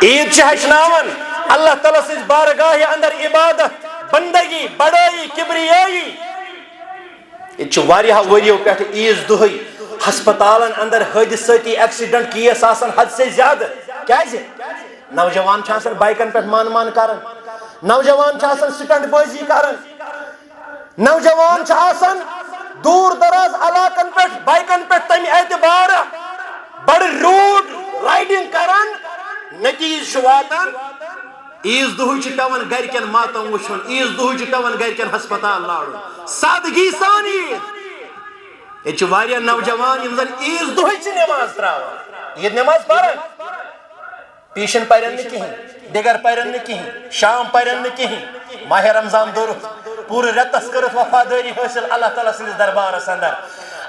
عید ہچناون اللہ تعالیٰ سز بارگاہ اندر عبادت بندگی بڑائی کبریائی یہ واریاہ وریو پہ عیز دہی ہسپتالن اندر حادثاتی ایکسیڈنٹ کیس آسان حد سے زیادہ کیازِ نوجوان آسان بائکن پہ مان مان کرن نوجوان آسان سٹنٹ بازی کرن نوجوان آسان دور دراز علاقن پہ بائکن پہ تمہ اعتبار بڑ روڈ رائڈنگ کرن نتیج واتان عیز دہی پیوان گرکن ماتم وچھن عیز دہی پیوان گرکن ہسپتال لاڑن سادگی سان عید یہ واریاہ نوجوان یم زن عیز دہی نماز تراوان عید نماز پرن پیشن پرن نہ کہین دگر پرن نہ کہین شام پرن نہ کہین ماہ رمضان دورت پورے رتس کرت وفاداری حاصل اللہ تعالیٰ سندس دربارس اندر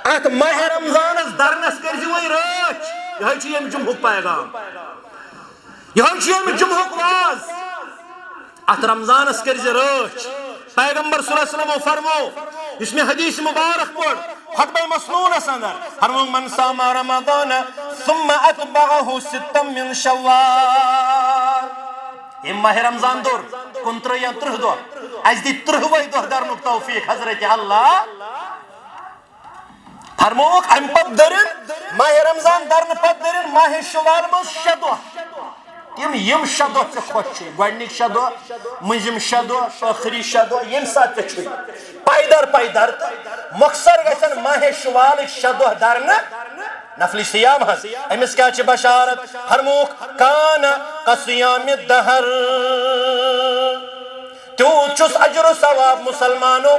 ات ماہ رمضان درنس کرزی وی رچ یہ یم جمعک پیغام یہ یم جمعک واز ات رمضانس کرزی رچ پیغمبر صلی اللہ علیہ وسلم فرمو اس میں حدیث مبارک پڑھ خطبہ مسنونس اندر فرمو من صام رمضان ثم اتبعه ستا من شوال یہ ماہ رمضان دور 29 یا 30 دور از دی 30 دور درنک توفیق حضرت اللہ فرموک ام پت درن ماہ رمضان درن پت درن ماہ شوال من شدو یم شدو سے خوش گوڑنک شدو منجم شدو آخری شدو یم سات چھوئی پائدار پائدار مخصر گیسن ماہ شوال شدو درن نفلی سیام ہس امس کیا چھ بشارت فرموک کان قصیام الدہر تو چس اجر و ثواب مسلمانو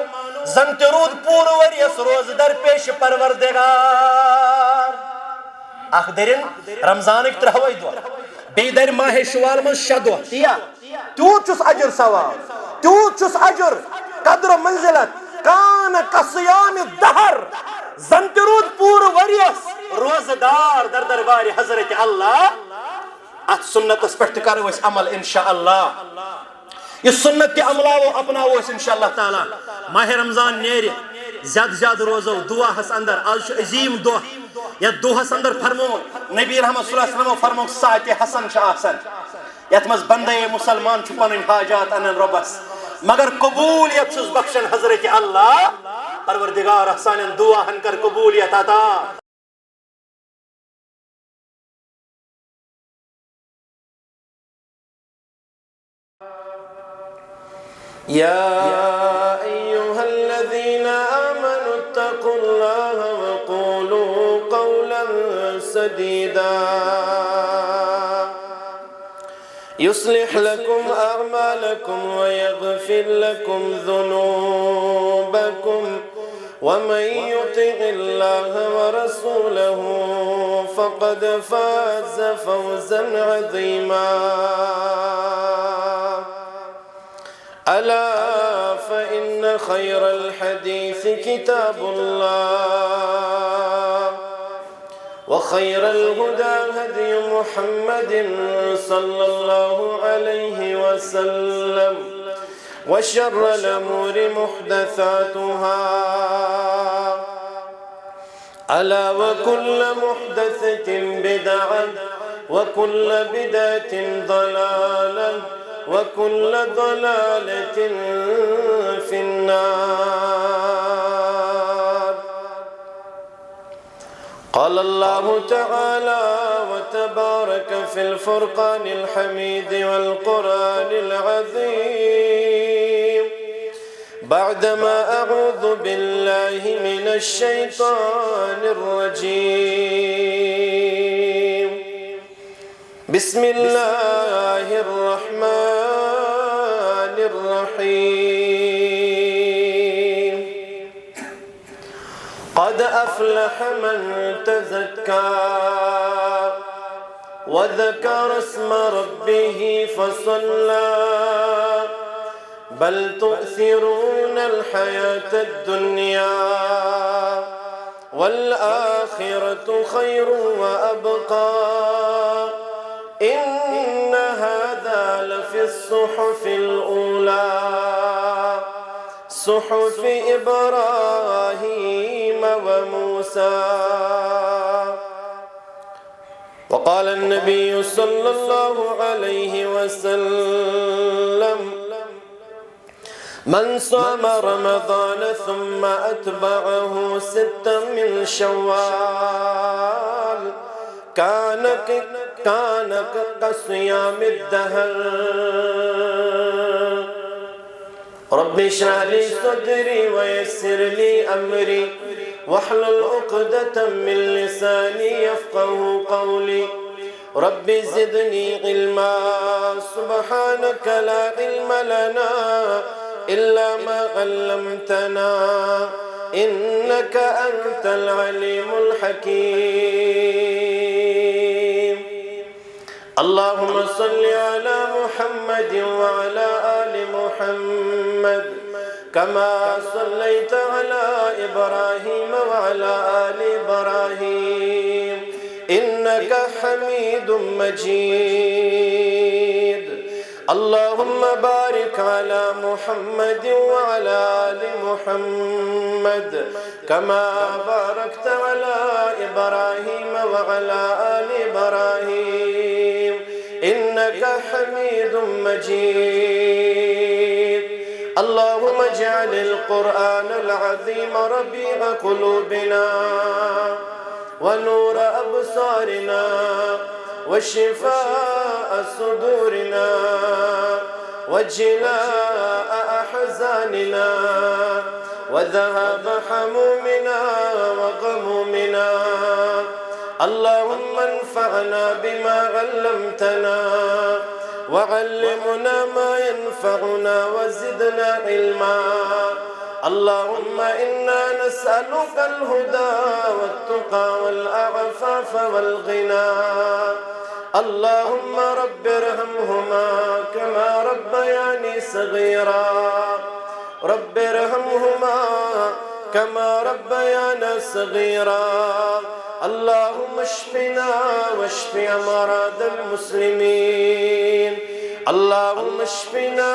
زن ترود پور وریس روز در پیش پروردگار اخ درین رمضان ایک ترہوئی دور بیدر ماہ شوال من شدو تو چس اجر ثواب تو چس اجر قدر و منزلت کان قصیام الدہر زن ترود پور وریس روزدار در دربار حضرت اللہ ات سنت اس پٹھ کرو اس عمل انشاءاللہ یہ سنت کے عملہ اپناو اس انشاءاللہ تعالی ماہ رمضان نیری زیادہ زیادہ روزو دعا ہس اندر آج عظیم دعا یا دعا ہس اندر فرمو نبی رحمت صلی اللہ علیہ وسلم فرمو ساعت حسن شاہسن یتمز بندے مسلمان چھپن حاجات انن ربس مگر قبولیت چھس بخشن حضرت اللہ پروردگار احسان دعا ہن کر قبولیت عطا يا أيها الذين آمنوا اتقوا الله وقولوا قولا سديدا يصلح لكم أعمالكم ويغفر لكم ذنوبكم ومن يطع الله ورسوله فقد فاز فوزا عظيما ألا فإن خير الحديث كتاب الله وخير الهدى هدي محمد صلى الله عليه وسلم وشر الأمور محدثاتها ألا وكل محدثة بدعة وكل بدعة ضلالة وكل ضلالة في النار قال الله تعالى وتبارك في الفرقان الحميد والقرآن العظيم بعدما أعوذ بالله من الشيطان الرجيم بسم الله الرحمن الرحيم قد أفلح من تزكى وذكر اسم ربه فصلى بل تؤثرون الحياة الدنيا والآخرة خير وأبقى إن هذا لفي الصحف الأولى صحف إبراهيم وموسى وقال وقال النبي صلى الله عليه وسلم من صام رمضان ثم أتبعه 6 من شوال كان كصيام الدهر. رب اشرح لي صدري ويسر لي أمري واحلل عقدة من لساني يفقه قولي. رب زدني علما سبحانك لا علم لنا إلا ما علمتنا إنك أنت العليم الحكيم. اللهم صل على محمد وعلى آل محمد كما صليت على إبراهيم وعلى آل إبراهيم إنك حميد مجيد. اللهم بارك على محمد وعلى آل محمد كما باركت على إبراهيم وعلى آل إبراهيم إنك حميد مجيد. اللهم اجعل القرآن العظيم ربيع قلوبنا ونور أبصارنا وشفاء صدورنا وجلاء أحزاننا وذهاب حمومنا وغمومنا. اللهم انفعنا بما علمتنا وعلمنا ما ينفعنا وزدنا علما. اللهم إنا نسألك الهدى والتقى والعفاف والغنى. اللهم رب ارحمهما كما ربياني صغيرا. رب ارحمهما كما ربيانا صغيرا. اللهم اشفنا واشف أمراض المسلمين. اللهم اشفنا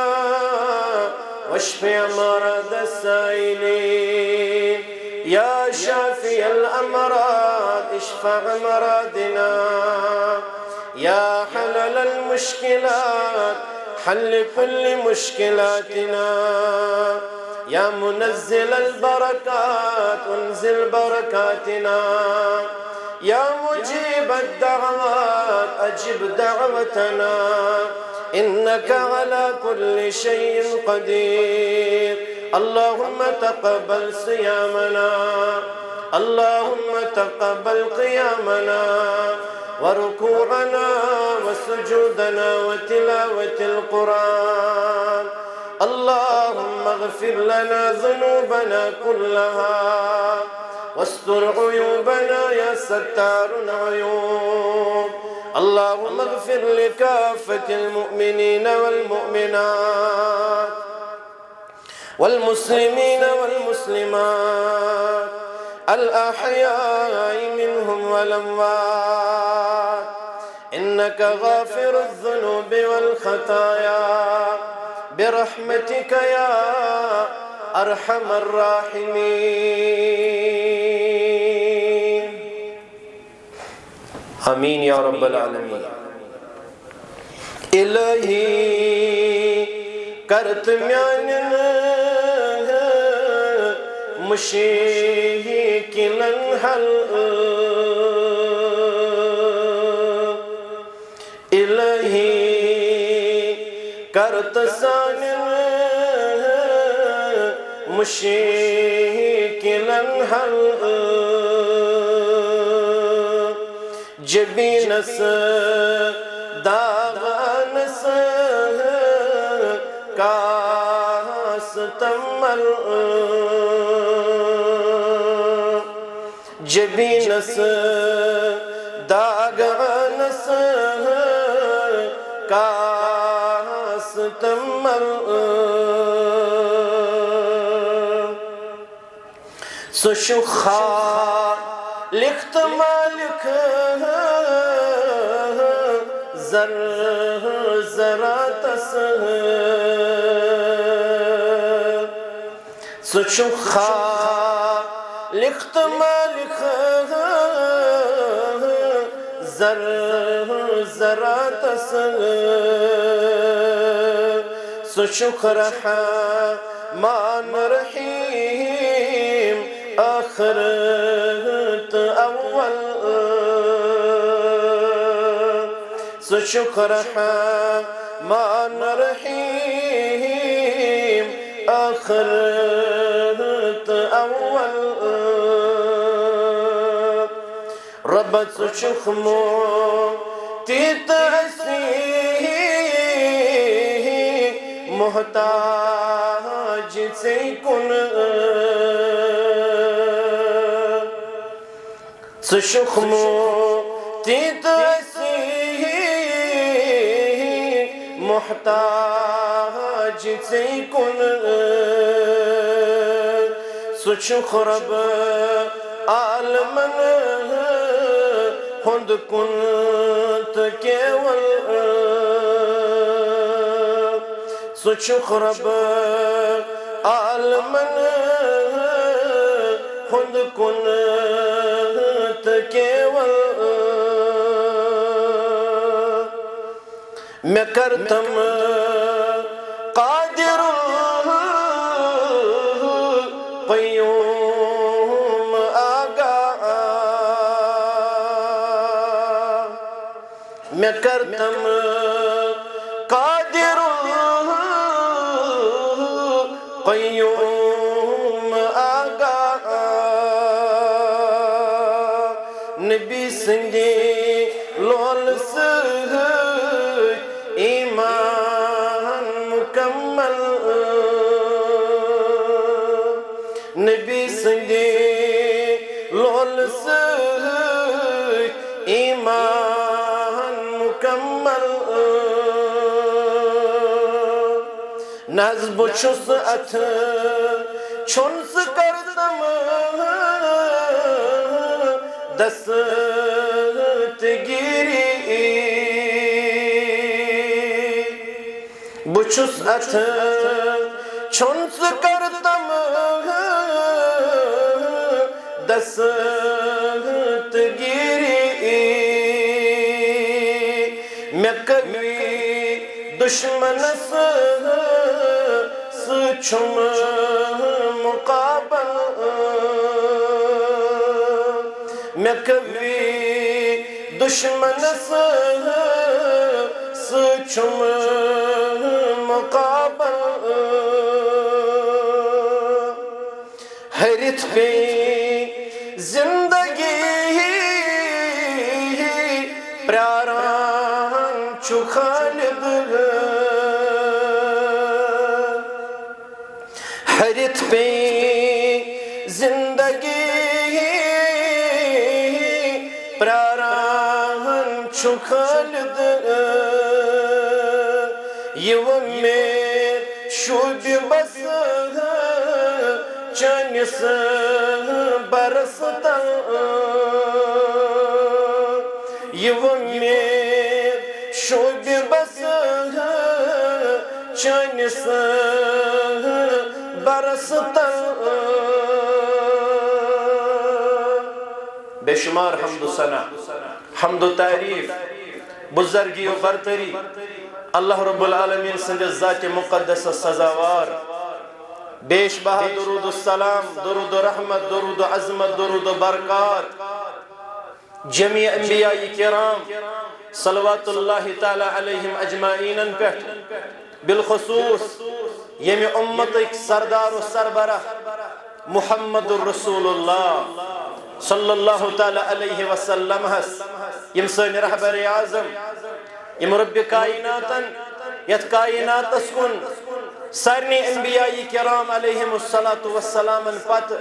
واشف أمراض السائلين. يا شافي الأمراض اشفع أمراضنا. يا حلل المشكلات حل كل مشكلاتنا. يا منزل البركات انزل بركاتنا. يا مجيب الدعوات أجب دعوتنا إنك على كل شيء قدير. اللهم تقبل صيامنا. اللهم تقبل قيامنا وركوعنا وسجودنا وتلاوة القرآن. اللهم اغفر لنا ذنوبنا كلها واستر عيوبنا يا ستار العيوب. اللهم اغفر لكافة المؤمنين والمؤمنات والمسلمين والمسلمات الأحياء منهم والأموات إنك غافر الذنوب والخطايا برحمتك يا أرحم الراحمين. آمين يا رب العالمين. إلهي کرت میانن مشکلن حل. إلهي کرت سانن مشکلن حل. جبینس داغانس کاستمل. جبینس داغانس کاستمل. سشخا لکھت مالک زر زراتس. سشخا لکھت مالک زر زراتس سشکر رحمان رحیم آخرت اول سشکر رحمان رحیم آخرت اول ربت سشخمو تیت اسی محتاج سے کن سشخمو تیت اسی محتاج سے کن سشخ رب عالمن ہند کنت کیول سشخ رب عالمن ہند کنت کیول میں کرتم قادر قیوم آگاہ میں کرتم قادر قیوم آگاہ نبی سنگی لول سے ایمان مکمل نبی سنگی لول سے ایمان مکمل نظب چھس اتھ چھنس کردم دست گیری بچس اتھ چھنس کردم دست گیری میں کبھی دشمن سچم مقابل میں کبھی دشمن سچم مقابل حیرت پہ زندگی پراران چو خالد حیرت پہ زندگی پراران چو خالد یہ میں شوب بس چانس برستا یہ میں شوب بس چانس برستا بے شمار حمد و ثنا حمد و تعریف بزرگی و برتری اللہ رب العالمین سند ذات مقدس سزاوار بیش بہا درود السلام درود و رحمت درود و عظمت درود و برکات جميع انبیاء کرام صلوات اللہ تعالی علیہم اجمعین پیٹھ بالخصوص یمی امت سردار و سربراہ محمد الرسول اللہ صلی اللہ تعالی علیہ وسلم یم سن رہبر اعظم یم رب کائناتن یت کائنات اسکن سارنی انبیاء کرام علیہم السلام پت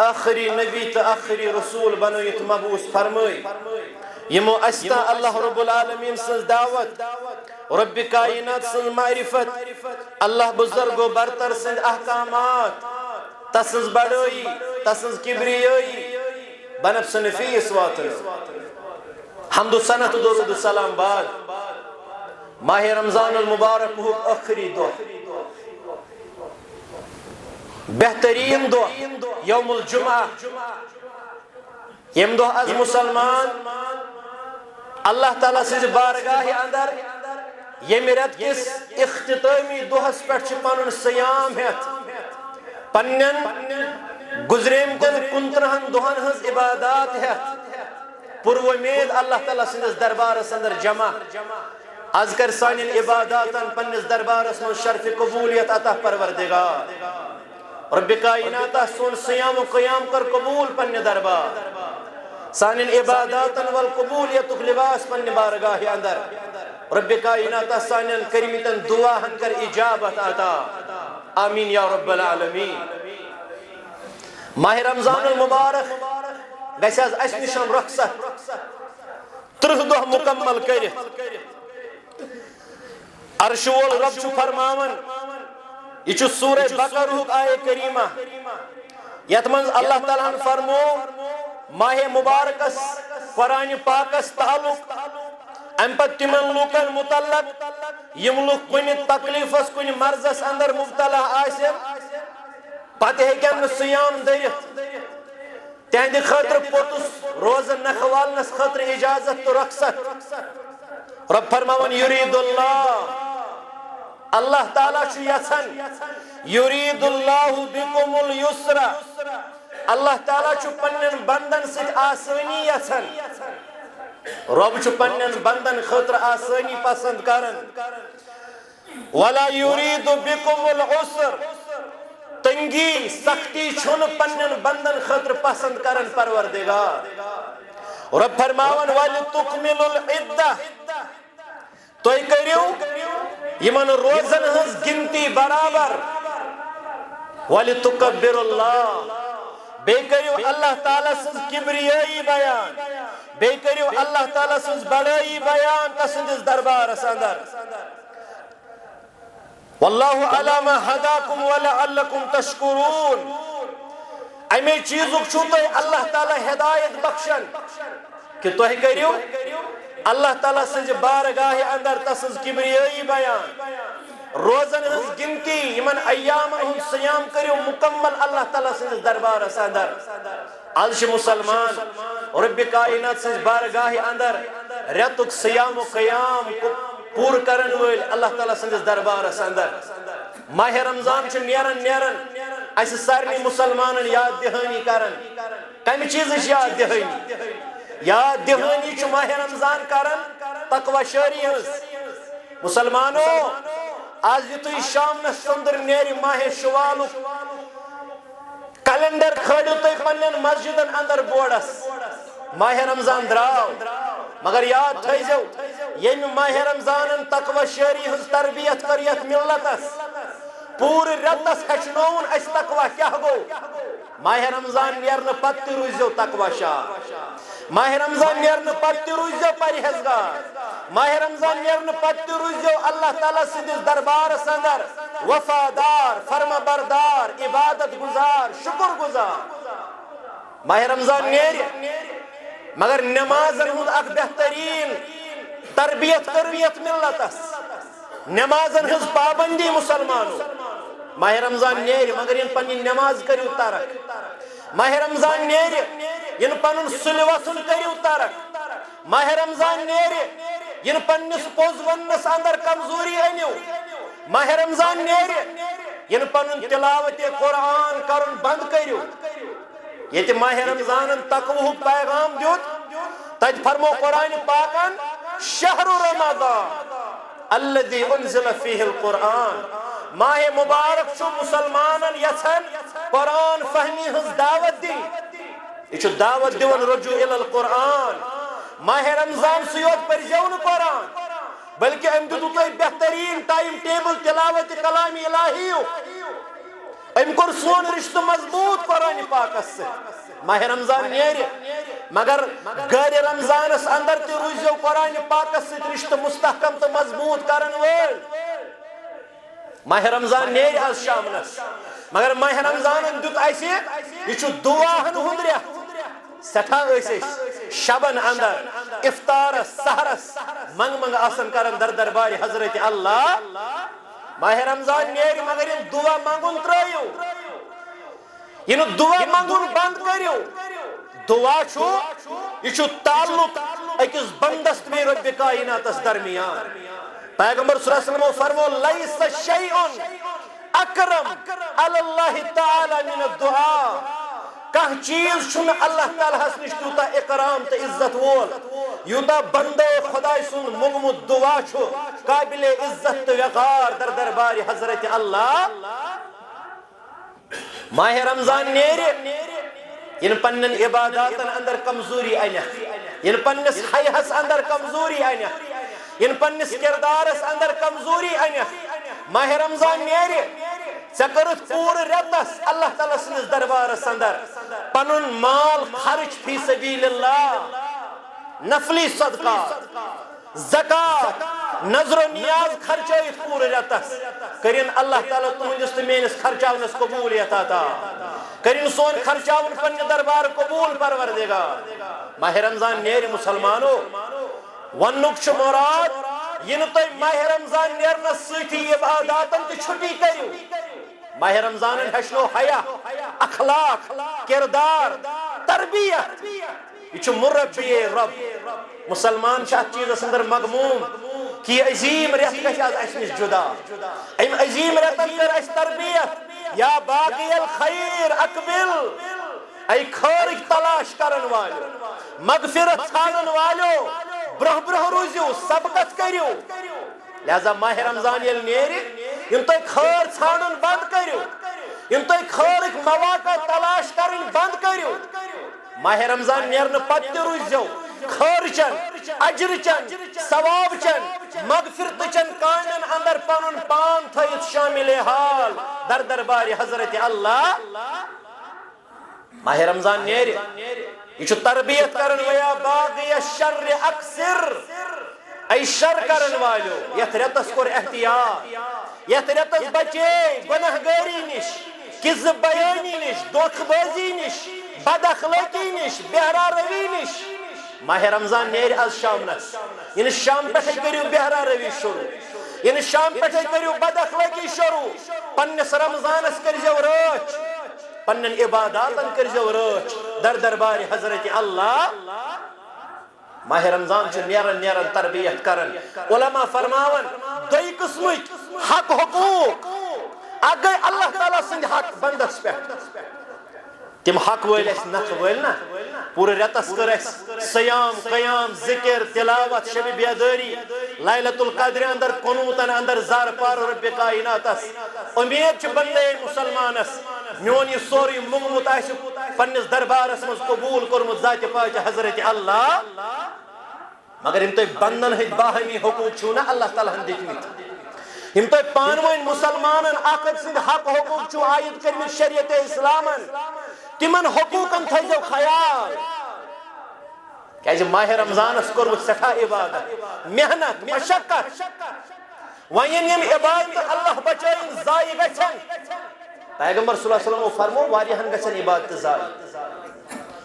آخری نبی تا آخری رسول بنویت مبعوث فرمائی یمو استا اللہ رب العالمین سنز دعوت رب کائنات سنز معرفت اللہ بزرگ و برتر سنز احکامات تسنز بڑوئی تسنز کبریوئی بنب سنفیس واتر حمد و سنت درود السلام بعد ماہ رمضان المبارک ہو آخری دو بہترین دو یوم الجمعہ یم دو از مسلمان اللہ تعالیٰ سٕنٛزِ بارگاہہِ اندر ییٚمہِ رٮ۪تہٕ کِس اختتٲمی دۄہس پٮ۪ٹھ چھِ پنُن صیام ہٮ۪تھ پننٮ۪ن گُزریمتٮ۪ن 29 دۄہن ہٕنٛز عبادات ہٮ۪تھ پُر وۄمید اللہ تعالیٰ سٕنٛدِس دربارس اندر جمع آز کر سانٮ۪ن عباداتن پننِس دربارس منٛز شرفِ قبولیت عطا پروردگار رب کائناتہ سون صیام و قیام کر قبول پننہِ دربار سانٮ۪ن عباداتن ول قبولیتُک لباس پننہِ بارگاہہِ اندر رب کائناتہ سانٮ۪ن کٔرمٕتٮ۪ن دعاہن کر اجابت عطا آمین یا رب العالمین ماہ رمضان المبارک گژھِ حظ اسہِ نِش رخصت 30 دۄہ مکمل کٔرِتھ عرش وول رب چھُ فرماوان یہ چھُ سورہ بقرہُک آیہ کریمہ یتھ منٛز اللہ تعالیٰ ہن فرمو ماہ مبارکس قرآن پاکس تعلق ام پتہٕ تِمن لوٗکن متعلق یم لوٗکھ کُنہِ تکلیفس کُنہِ مرضس اندر مبتلا آسن پتہٕ ہیٚکن نہٕ صیام دٔرِتھ تہنٛدِ خٲطرٕ پوٚتُس روزٕ نکھٕ والنس خٲطرٕ اجازت تہٕ رخصت رب فرماوان یُریٖد اللہ تعالیٰ چھُ یژھان یُریٖد اللہ بِکُمُ الْیُسْرَ اللہ تعالیٰ چھُ پننٮ۪ن بندن سۭتۍ آسٲنی یژھان رب چھُ پننٮ۪ن بندن خٲطرٕ آسٲنی پسند کران وَلَا یُریٖدُ بِکُمُ الْعُسْرَ تنگی سختی چھُنہٕ پننٮ۪ن بندن خٲطرٕ پسند کران پروردگار رب فرماوان وَلِتُکْمِلُ الْعِدَّةَ تُہۍ کٔرِو یمن روزن ہٕنٛز گنتی برابر وَلِتُکَبِّرُ اللَّهَ بیٚیہِ کٔرِو اللہ تعالیٰ سٕنٛز کبریٲیی بیان بیٚیہِ کٔرِو اللہ تعالیٰ سٕنٛز بڑٲیی بیان تسٕنٛدِس دربارس اندر واللہ علی ما ہداکم ولعلکم تشکرون امی چیزُک چھُو تۄہہِ اللہ تعالیٰ ہدایت بخشن کہ تُہۍ کٔرِو اللہ تعالیٰ سٕنٛزِ بارگاہہِ اندر تسٕنٛز کبریٲیی بیان روزن ہٕنٛز گنتی یمن ایامن ہُنٛد صیام کٔرِو مکمل اللہ تعالیٰ سٕنٛدِس دربارس اندر آز چھِ مُسلمان رب کائنات سٕنٛزِ بارگاہہِ اندر رٮ۪تُک صیام و قیام پوٗرٕ کرن وٲلۍ اللہ تعالیٰ سٕنٛدِس دربارس اندر ماہ رمضان چھُ نیران اسہِ سارنٕے مُسلمانن یاد دہٲنی کران کمہِ چیٖزٕچ یاد دہٲنی یاد دہٲنی چھُ ماہ رمضان کران تقوی شٲری ہٕنٛز مسلمانو آز یُتھُے شامنس سنٛدر نیرِ ماہ شوالُک کلینڈر کھٲلِو تُہۍ پننٮ۪ن مسجدن اندر بورڈس ماہ رمضان درٛاو مگر یاد تھٲیزیو ییٚمہِ ماہ رمضانن تقوی شٲری ہٕنٛز تربیت کٔر یتھ ملتس پوٗرٕ رٮ۪تس ہیٚچھنووُن اسہِ تقوی کیٛاہ گوٚو ماہ رمضان نیرنہٕ پتہٕ تہِ روٗززیو تقوی شار ماہ رمضان نیرنہٕ پتہٕ تہِ روٗززیو پرہیزگار ماہ رمضان نیرنہٕ پتہٕ تہِ روٗززیو اللہ تعالیٰ سٕنٛدِس دربارس اندر وفادار فرما بردار عبادت گزار شکر گزار ماہ رمضان نیرِ مگر نمازن ہُنٛد اکھ بہترین تربیت کٔر یتھ ملتس نمازن ہٕنٛز پابندی مسلمانو ماہ رمضان نیرِ مگر ین پننہِ نماز کٔرِو ترک ماہ رمضان نیرِ ین پنُن سُلہِ وۄتھُن کٔرِو ترک ماہ رمضان نیرِ ین پننِس پوٚز وننس اندر کمزوری أنِو ماہ رمضان نیرِ ین پنُن تلاوت قرآن کرُن بند کٔرِو ییٚتہِ ماہ رمضانن تقوہُک پیغام دیُت تتہِ فرمو قرآن پاکن شہر رمضان الذي انزل فيه القرآن ماہ مبارک چھُ مسلمانن یژھان قرآن فہمی ہٕنٛز دعوت دِنۍ یہ چھُ دعوت دِوان رجوع الی القرآن ماہ رمضان سٕے یوت پٔرزیو نہٕ قرآن بلکہ أمۍ دیُتوٕ تۄہہِ بہتریٖن ٹایم ٹیبل تلاوت کلام الہیُک أمۍ کوٚر سون رشتہٕ مضبوٗط قرآن پاکس سۭتۍ ماہ رمضان نیرِ مگر گرِ رمضانس اندر تہِ روٗززیو قرآن پاکس سۭتۍ رشتہٕ مستحکم تہٕ مضبوٗط کرن وٲلۍ ماہ رمضان نیرِ آز شامنس مگر ماہ رمضانن دیُت اسہِ یہِ چھُ دعاہن ہُنٛد رٮ۪تھ سٮ۪ٹھاہ ٲسۍ أسۍ شبن اندر افطارس سحرس منٛگہٕ آسان کران دربارِ حضرت اللہ ماہ رمضان نیرِ مگر یم دعا منٛگُن ترٲیِو یہِ نہٕ دعا منٛگُن بند کٔرِو دعا چھُ یہِ چھُ تعلق اکس بندس تبی رب کائنات درمیان پیغمبر صلی اللہ علیہ وسلم فرمو لیس شیئن اکرم علی اللہ تعالی من الدعاء کہاں چیز چھن اللہ تعالیٰ ہس نش تیوتا اکرام تا عزت وول یوتا بندے خدا سن مگمت دعا چھو قابل عزت و وقار در دربار حضرت اللہ ماہ رمضان نیرے ان پنن عباداتن اندر کمزوری انیخ ان پنس حیحس اندر کمزوری انیخ ان پنس کردارس اندر کمزوری انیخ ماہ رمضان نیرے ثقرت پور رتس اللہ تعالیٰ سنس دربارس اندر پنن مال خرچ فی سبیل اللہ نفلی صدقات زکات نظر و نیاز خرچائیت پور رتس کرین اللہ تعالیٰ تہندس تو میانس خرچاونس قبولیت عطا کرین سون خرچاون پنہ دربار قبول پروردگار ماہ رمضان نیرِ مسلمانو ونک چھ مراد ین تہ ماہ رمضان نیرنس سۭتی عباداتن تہ چھٹی کریو ماہ رمضان ہشنو حیا اخلاق کردار تربیت یہ مربی رب مسلمان ات چیز اندر مغموم کہ عظیم رت گژھِ آز اسہِ نش جدا ام عظیم رتن کر اس تربیت یا باقی الخیر اقبل ای خارج تلاش کرن والو مغفرت ژھانن والو برہ برہ روزیو سبقت کریو لہذا ماہ رمضان یل نیرِ یم تُہۍ خٲر ژھانڈُن بند کٔرِو یم تُہۍ خٲرٕکۍ مواقع تلاش کرٕنۍ بند کٔرِو ماہ رمضان نیرنہٕ پتہٕ تہِ روٗززیو خٲرچن اجرچن ثوابچن مغفرتچن کامین اندر پنُن پان تھٲیِتھ شامل حال در دربار حضرت اللہ ماہ رمضان نیرِ یہ چھُ تربیت کرن ویا باغی الشر اکثر ای شر کرن والو یتھ رتس کور احتیاط یتھ رتس بچے گناہ گاری نش کذب بیانی نش دھوکہ بازی نش بد اخلاقی نش بہرا روی نش ماہ رمضان نیرِ از شامنس یعنی شام پہ کریو بہرا روی شروع یعنی شام پہ کریو بد اخلاقی شروع پنس رمضانس کرزیو رٲچھ پنن عباداتن کرزیو رٲچھ در دربار حضرت اللہ ماہ رمضان چھ نیرن نیرن تربیت کرن علماء فرماون دوی قسمک حق حقوق اگر اللہ تعالیٰ سند حق بندس پہ تم حق ول اس نخ ول نا پورے رتس کر اس سیام قیام ذکر تلاوت شب بیداری لیلۃ القدر اندر قنوتن اندر زار پار رب کائناتس امید چھ بندے مسلمانس میون یہ سوری مغمت آس پنس دربارس مز قبول کورمت ذات پاک حضرت اللہ مگر یم تہ بندن ہند باہمی حقوق چھو نا اللہ تعالیٰ ہن دتمت یم تہ پانوین مسلمانن اخر سند حق حقوق چھو عائد کرمت شریعت اسلامن تمن حقوقن تھیزو خیال کیاز ماہ رمضانس کورمت سٹھا عبادت محنت مشقت وین یم عبادت اللہ بچائن ضائع گژھن پیغمبر صلی اللہ علیہ وسلم فرمو واریہن گژھن عبادت ضائع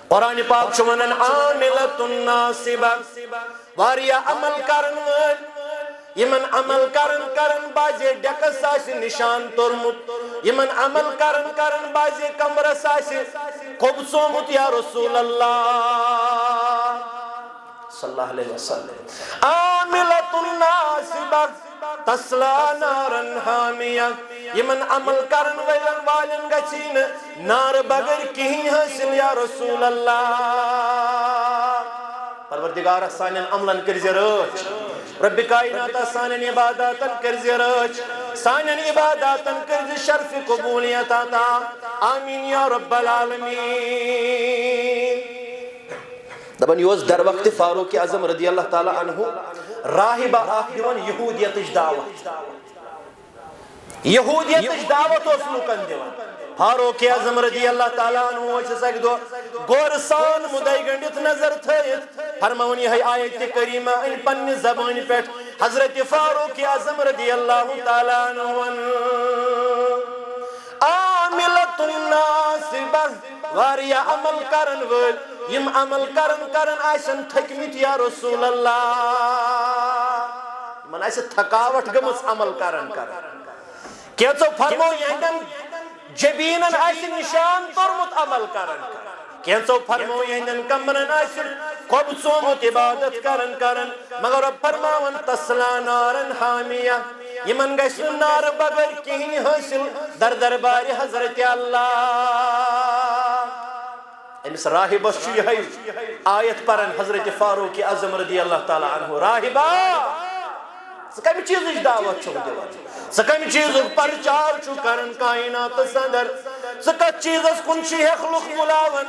قرآن پاک چھُ ونان عاملۃ ناصبہ واریاہ عمل کرن وٲلۍ یمن عمل کرن بازے ڈیکس آسہِ نشان تورمت یمن عمل کرن بازے کمرس آسہِ خوبصومت یا رسول اللہ صلی اللہ علیہ وسلم عاملۃ ناصبہ تسلا نارن حامیہ یمن عمل کرن والن گچین نار بغیر کہیں حاصل یا رسول اللہ پروردگار سانن عملن کرزِ رٲچھ رب کائنات سانن عباداتن کرزِ رٲچھ سانن عباداتن کرزِ شرف قبولیت عطا آمین یا رب العالمین دپن یہ در وقت فاروق اعظم رضی اللہ تعالی عنہ راہبہ اخ دیوان یہودیتچ دعوت یہودیتچ دعوت اس لوکن دیوان فاروق اعظم رضی اللہ تعالیٰ عنہ چھ سک دو گورسان مدعی گنڈت نظر تھیت فرمونی ہے آیت کریمہ ان پن زبان پیٹھ حضرت فاروق اعظم رضی اللہ تعالیٰ عنہ عاملۃ ناصبہ واریہ عمل کرن ول یم عمل کرن آسن تھکمت یا رسول اللہ من آسہ تھکاوٹ گمس عمل کرن کیچو فرمو یہندن جبینن آسہ نشان تورمت عمل کرن کیچو فرمو یہندن کمرن آسہ خوب صومت عبادت کرن مگر رب فرماون تسلا نارن حامیہ یمن گژھِ نہٕ نار بغیر کِہیٖنۍ حٲصِل در دربارِ حضرت اللہ امس راہبس چھُ یِہے آیت پرن حضرت فاروق اعظم رضی اللہ تعالیٰ عنہ راہبا ژٕ کمہِ چیٖزٕچ دعوت چھُکھ دِوان ژٕ کمہِ چیٖزُک پرچار چھُکھ کران کائناتس اندر ژٕ کتھ چیٖزس کُن چھُ ہیٚکھ بُلاوان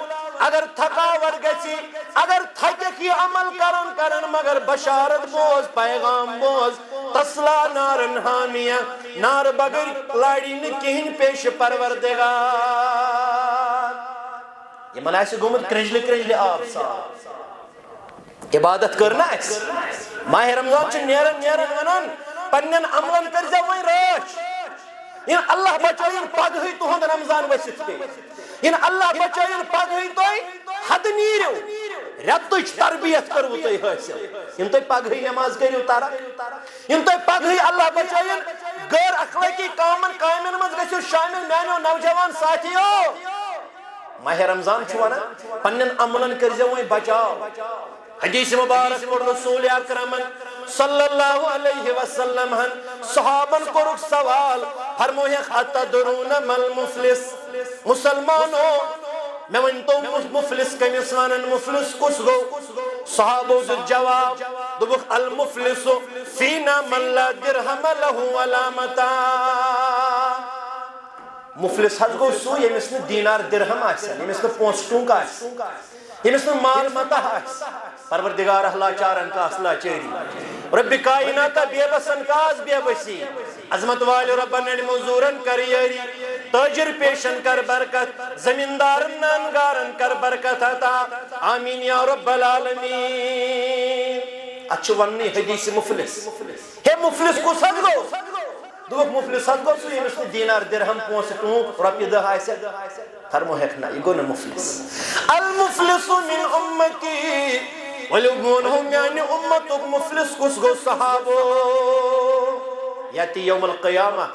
اگر تھکاوٹ گژھِ اگر تھککھ یہ عمل کرن مگر بشارت بوز پیغام بوز تسلا نارن حامیہ نار بغیر لاڑی نہٕ کِہیٖنۍ پیش پروردگار یمن آسہِ گوٚمُت کرٛنٛجلہِ آب صاف عبادت کٔر نا اَسہِ ماہ رمضان چھُ نیران ونان پننٮ۪ن عملن کٔرۍزٮ۪و وۄنۍ رٲچھ یِن اللہ بچٲیِن پگہٕے تُہُنٛد رمضان ؤسِتھ پیٚیہِ یِن اللہ بچٲیِن پگہٕے تُہۍ حدٕ نیٖرِو رٮ۪تٕچ تربیت کٔروٕ تۄہہِ حٲصِل یِم تُہۍ پگہٕے نٮ۪ماز کٔرِو ترک یِم تۄہہِ پگہٕے اللہ بچٲیِن غٲر اخلٲقی کامٮ۪ن منٛز گٔژھِو شٲمِل میٛانیو نوجوان ساتھیو ماہ رمضان چھُ ونان پننٮ۪ن عملن کٔرۍزٮ۪و وۄنۍ بچاو حدیث مبارک پوٚر رسول اکرمن صلی اللہ علیہ وسلم صحابن کوٚرُکھ سوال فرموہکھ اتدرون مل مفلس مسلمانو مےٚ ؤنۍتو مفلس کٔمِس ونان مفلس کُس گوٚو صحابو دیُت جواب دوٚپُکھ المفلس فینا من لا درہم لہ ولا متاع مفلس حظ گوٚو سُہ ییٚمِس نہٕ دیٖنار درہم آسن ییٚمِس نہٕ پونٛسہٕ ٹونٛک آسہِ ییٚمِس نہٕ مال متاح آسہِ پروردگار لاچارن کاس لاچٲری رب کائناتہ بے بسن کاس بے بسی عظمت والو ربن مزورن کر یاری تاجر پیشن کر برکت زمیندارن نانگارن کر برکت عطا آمین یا رب العالمین اچھو وننی حدیث مفلس ہے مفلس کس حد گو دوک مفلس حد گو سو یمس نہ دینار درہم پونسہ ٹونک رۄپیہِ دہ آسہِ فرمو ہیٚکھ نہ یہِ گوٚو نہٕ مفلس المفلس من امتی ولو گونہو میانہِ امتُک مفلس کُس گوٚو صحابو یاتی یوم القیامہ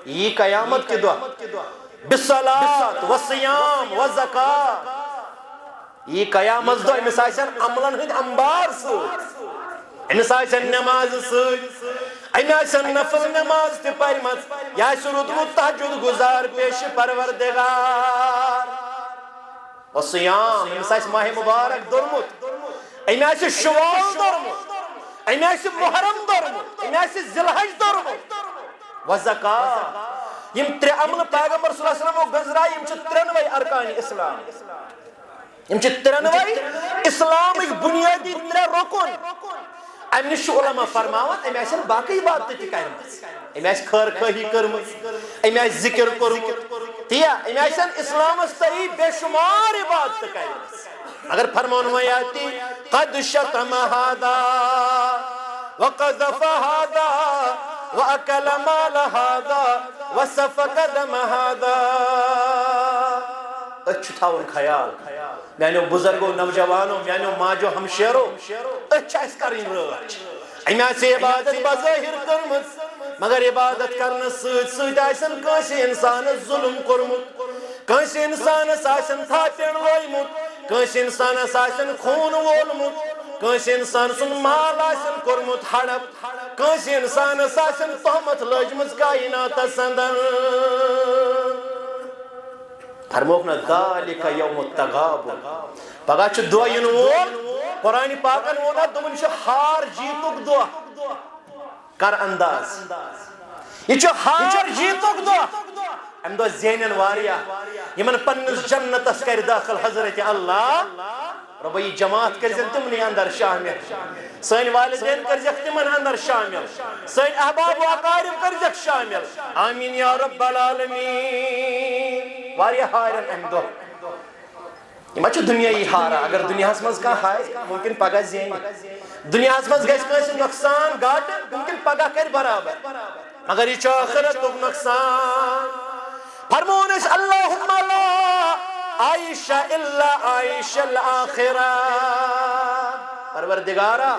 یی قیامت کے دۄہ بصلاۃ وصیام وزکات یی قیامت دۄہ أمِس آسن عملن ہٕنٛدۍ انبار سۭتۍ أمِس آسن نٮ۪مازِ سۭتۍ أمۍ آسن نفل نٮ۪ماز تہِ پرِمژ یہِ آسہِ روٗدمُت تہجُد گُزار پیشہِ پروردگار وصیام أمِس آسہِ ماہ مبارک دوٚرمُت أمۍ آسہِ شوال دوٚرمُت أمۍ آسہِ محرم دوٚرمُت أمۍ آسہِ ذی الحج دوٚرمُت وزکات یِم ترٛےٚ عملہٕ پیغمبر صلی اللہ علیہ وسلمو گٔنٛزرایہِ یِم چھِ ترٛٮ۪نوَے ارکانِ اسلام یِم چھِ ترٛٮ۪نوَے اسلامٕکۍ بُنیٲدی ترٛےٚ رُکُن امہِ نِش چھُ علما فرماوان أمۍ آسن باقٕے عبادتہٕ تہِ کرِمژٕ أمۍ آسہِ خٲر خٲہی کٔرمٕژ أمۍ آسہِ ذِکر کوٚرمُت تِیا أمۍ آسن اسلامس تحیٖح بے شُمار عبادتہٕ کرِمژٕ اگر فرمون ویاتی قد شتم هذا وقذف هذا واكل مال هذا وسفك دم هذا اچھ تھاون خیال میانو بزرگو نوجوانو میانو ماجو ہمشیرو اچھ اس کرین رٲچھ أمۍ آسہِ عبادت بظٲہِر کٔرمٕژ مگر عبادت کرنس سۭتۍ سۭتۍ آسن کٲنٛسہِ انسانس ظُلم کوٚرمُت کٲنٛسہِ انسانس آسن تھاپٮ۪ن لویمُت کٲنٛسہِ انسانس آسن خوٗن وولمُت کٲنٛسہِ انسان سُنٛد مال آسن کوٚرمُت ہڑپ کٲنٛسہِ انسانس آسن تہمت لٲجمٕژ کائناتس اندر فرموکھ نہ ذالک یوم التغابن پگاہ چھُ دۄہ یِنہٕ وول قرآنِ پاکن ووٚن اَتھ دوٚپُن چھُ ہار جیٖتُک دۄہ کر انداز یہِ چھُ ہار جیٖتُک دۄہ امہِ دۄہ زینن واریاہ یِمن پننِس جنتس کرِ داخل حضرت اللہ رۄبا یہِ جماعت کٔرزٮ۪ن تِمنٕے اندر شامل سٲنۍ والدین کٔرزٮ۪کھ تِمن اندر شامل سٲنۍ احباب و اقارب کٔرزٮ۪کھ شامل آمیٖن یا رب العالمیٖن واریاہ ہارن امہِ دۄہ یہِ ما چھُ دُنیٲیی ہارا اگر دُنیاہس منٛز کانٛہہ ہارِ ممکن پگاہ زینہِ دُنیاہس منٛز گژھِ کٲنٛسہِ نۄقصان گاٹہٕ ممکن پگاہ کرِ برابر مگر یہِ چھُ ٲخرتُک نۄقصان فرمون أسۍ اللہُمَّ لا عیش الا عیش الآخرہ پروردگارا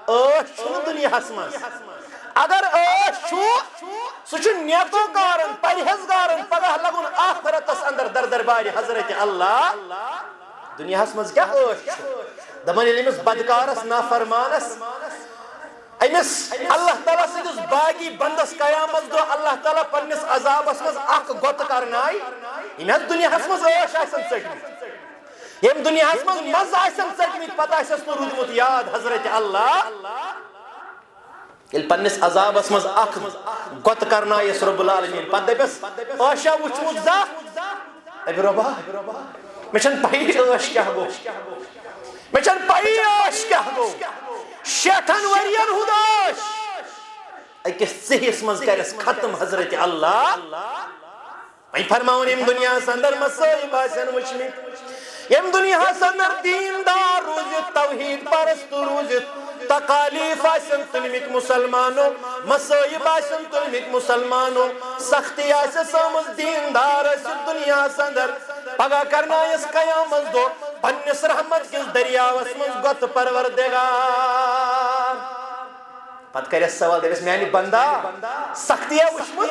ٲش چھُنہٕ دُنیاہس منٛز اگر ٲش چھُ سُہ چھُ نیکوکارن پرہیزگارن پگاہ لگُن آخرتس اندر در دربارِ حضرت اللہ دُنیاہس منٛز کیٛاہ ٲش چھُ دپان ییٚلہِ أمِس بدکارس نافرمانس أمِس اللہ تعالیٰ سٕنٛدِس باغی بندس قیامت دۄہ اللہ تعالیٰ پننِس عذابس منٛز اکھ گۄتہٕ کرنایہِ یِم حظ دُنیاہس منٛز ٲش آسن ژٔٹمٕتۍ ییٚمہِ دُنیاہس منٛز مزٕ آسن ژٔٹمٕتۍ پتہٕ آسٮ۪س نہٕ روٗدمُت یاد حضرت اللہ ییٚلہِ پننِس عذابس منٛز اکھ گۄتہٕ کرنایس رۄب العالمیٖن پتہٕ دپٮ۪س ٲشا وٕچھمُت زانٛہہ دپہِ رۄبا مےٚ چھنہٕ پَیی ٲش کیٛاہ گوٚو مےٚ چھنہٕ پَیی ٲش کیٛاہ گوٚو 60 ؤرین ہُنٛد ٲش أکِس ژِہِس منٛز کرٮ۪س ختم حضرت اللہ وۄنۍ فرماوُن ییٚمہِ دُنیاہس انٛدر مصٲیب آسن وٕچھمٕتۍ ییٚمہِ دُنیاہس انٛدر دیٖندار روٗزِتھ توحیٖد پرست روٗزِتھ تکالیٖف آسن تُلمٕتۍ مُسلمانو مصٲیب آسن تُلمٕتۍ مُسلمانو سختی آسٮ۪س آمٕژ دیٖندار ٲسِتھ دُنیاہس انٛدر پگاہ کرنایس قیامت دۄہ پننِس رحمت کِس دریاوس منٛز گۄتہٕ پروردگار پتہٕ کرٮ۪س سوال دپٮ۪س میانہِ بندا سختیا وٕچھمٕژ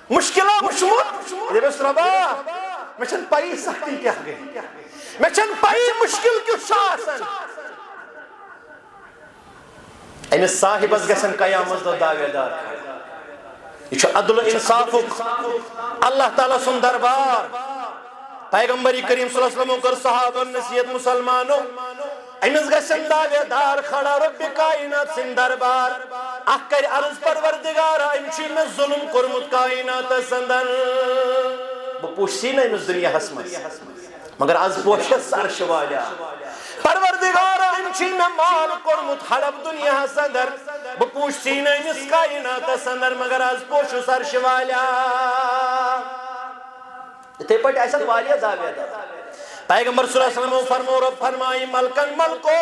مُشکلا وٕچھمُت دپٮ۪س رۄبا مےٚ چھنہٕ پَیی سختی کیٛاہ گٔے مےٚ چھنہٕ پَیی مُشکل کیُتھ چھُ آسان أمِس صاحبس گژھن قیامت دۄہ داویدار یہ چھُ عدل و انصافُک اللہ تعالیٰ سُنٛد دربار پیغمبر کریم صلی اللہ علیہ وسلم کٔر صحابن نصیحت مُسلمانو أمِس گژھن داویدار کھڑا رۄبِ کاینات سٕنٛدِ دربار اکھ کرِ عرض پروردگارا أمۍ چھُ مےٚ ظُلم کوٚرمُت کایناتس انٛدر بہٕ پوٗچھسی نہٕ أمِس دُنیاہس منٛز مگر آز پوشس عرشہِ والیٰ پروردگارا أمۍ چھُ مےٚ مال کوٚرمُت ہڑپ دُنیاہس انٛدر بہٕ پوٗچھسی نہٕ أمِس کایناتس انٛدر مگر آز پوشُس عرشہِ والیٰ یِتھے پٲٹھۍ آسن واریاہ داویدار پیغمبر صلی اللہ علیہ وسلم فرمو رۄب فرمایہِ ملکن ملکو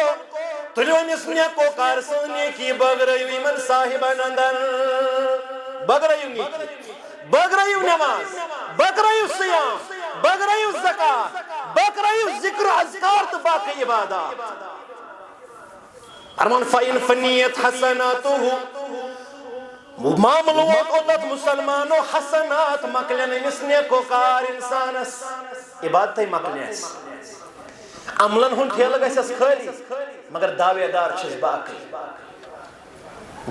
تُلِو أمِس نیکوکار سٕنٛز نیکی بٲگرٲیِو یِمن صاحبن انٛدر بٲگرٲیِو نیکی بٲگرٲیِو نٮ۪ماز بٲگرٲیِو صیام بٲگرٲیِو زکات بٲگرٲیِو ذِکر و اذکار تہٕ باقٕے عبادات فرمان فَإِن فَنِیَت حَسَنَاتُهُ معاملہٕ ووت اوٚتَتھ مُسلمانو حسنات مۄکلن أمِس نیکوکار اِنسانس عبادتھے مۄکلنس عملن ہُنٛد ٹھیلہٕ گژھٮ۪س خٲلی مگر داویدار چھِس باقٕے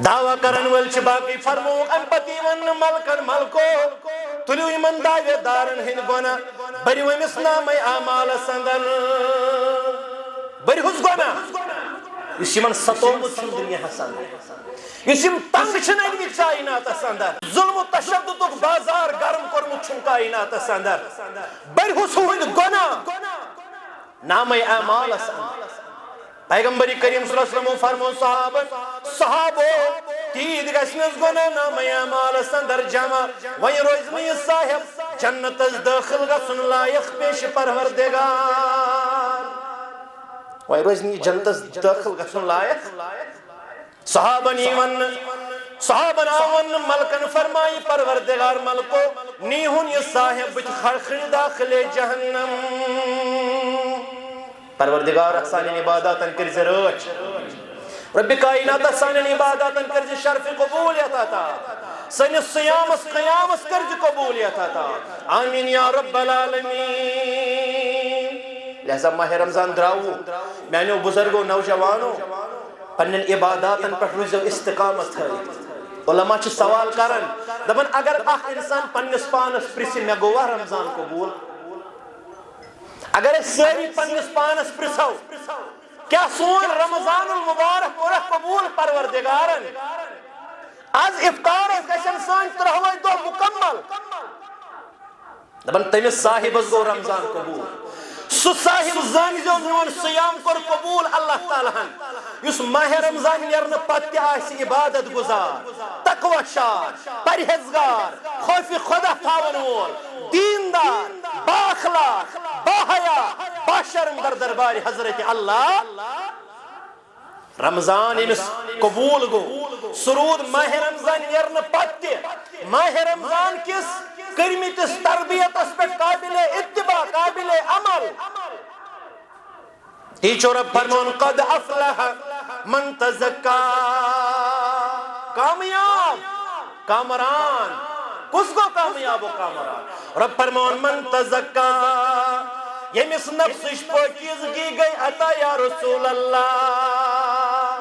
دعویٰ کرن وٲلۍ چھِ باقٕے فرمووُکھ اَمہِ پتہٕ یی وننہٕ ملکن ملکو تُلِو یِمن داویدارن ہٕنٛدۍ گۄناہ بٔرِو أمِس نامے اعمالس انٛدر بٔرۍہُس گۄناہ یُس یِمن ستومُت چھُ دُنیاہس انٛدر یُس یِم تنگ چھِنہٕ أنۍمٕتۍ کایناتس انٛدر ظُلم و تشدُدُک بازار گرم کوٚرمُت چھُم کایناتس انٛدر بٔرۍہُس ہُہُنٛدۍ گۄناہ نامے اعمالس انٛدر پیغمبر کریم صلی اللہ علیہ وسلم فرمو صحابو تیٖتۍ گژھنس گۄناہ نامے اعمالس انٛدر جمع وۄنۍ روزِ نہٕ یہِ صاحب جنتس دٲخل گژھُن لایق پیش پروردگار وۄنۍ روزِ نہٕ یہِ جنتس دٲخل گژھُن لایق صحابن یی وننہٕ صحابن آو وننہٕ ملکن فرمایہِ پروردگار ملکو نیٖہُن یہِ صاحب بٕتھِ کھڑکھڑِ داخلے جہنم پروردگار سانٮ۪ن عباداتن کٔرۍ زِ رٲچھ رۄبِ کایناتس سانٮ۪ن عباداتن کٔرۍ زِ شرفِ قبوٗلیت عطا سٲنِس صیامس قیامس کٔرۍ زِ قبوٗلیت عطا آمیٖن یا رب العالمیٖن لہذا ماہِ رمضان درٛاوُ میانیو بُزرگو نوجوانو پننٮ۪ن عباداتن پٮ۪ٹھ روٗزِو استقامت تھٲیِتھ علما چھِ سوال کران دپان اگر اکھ انسان پننِس پانس پرژھِ مےٚ گوٚوا رمضان قبوٗل اگر أسۍ سٲری پننِس پانس پرژھو کیٛاہ سون رمضان المبارک کوٚرکھ قبوٗل پروردگارن آز افطارس گژھن سٲنۍ 30 دۄہ مُکمل دپان تٔمِس صاحبس گوٚو رمضان قبوٗل سُہ صاحب زٲنۍزیو میون صیام کوٚر قبوٗل اللہ تعالیٰ ہن یُس ماہِ رمضان نیرنہٕ پتہٕ تہِ آسہِ عبادت گُزار تقویٰ شار پرہیزگار خوفِ خۄدا تھاون وول دیندار بااخلاق باحیا باشرم در دربارِ حضرت اللہ رمضان ییٚمِس قبوٗل گوٚو سُہ روٗد ماہِ رمضان نیرنہٕ پتہٕ تہِ ماہِ رمضان کِس کٔرمٕتِس تربیتس پٮ۪ٹھ قابلِ اتباع قابلِ عمل تی چھُ رۄب فرماوان قد افلح من تزکا کامیاب کامران کُس گوٚو کامیاب و کامران رۄب فرماوان من تزکا یمس نفسش پاکیزگی گئی عطا یا رسول اللہ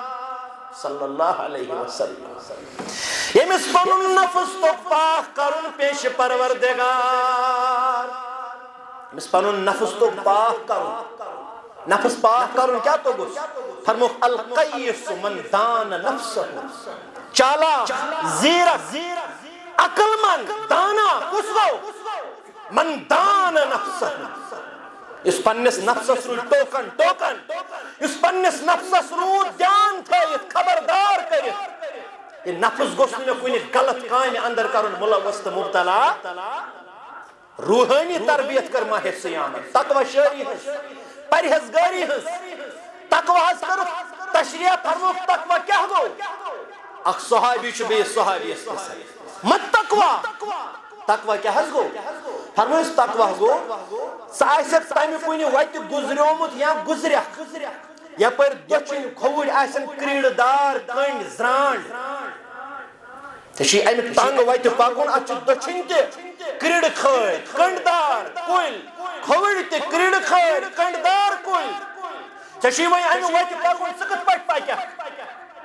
صلی اللہ علیہ وسلم یمس پنن نفس تو پاک کرن پیش پروردگار یمس پنن نفس تو پاک کرن نفس پاک کرن کیا تو گوش فرموک القیس من دان نفسہ چالا زیرک عقل مند دانا کس گو من دان نفسہ اس پنس نفسس رو ٹوکن اس پنس نفسس رو دھیان تھائیت خبردار کرت یہ نفس گوش میں کوئی غلط کام اندر کرن ملوث تو مبتلا روحانی تربیت کر ماہ سیام تقوی شاری ہس پرہیزگاری ہس تقوی ہس کر تشریح فرموک تقوی کیا گو اخ صحابی چھ بیس صحابی اس مت تقوی تقوی کیا ہس گو فرمو اس تقوی گو سائسک تامی کوئی ویت گزریومت یا گزریخ یا پر دچن کھوڑ آسن کریڑ دار کنڈ زرانڈ تشی امی تانگ ویت پاکون اچھ دچن تے کریڑ کھڑ کنڈ دار کل کھوڑ تے کریڑ کھڑ کنڈ دار کل تشی امی ویت پاکون سکت پٹ پاکیا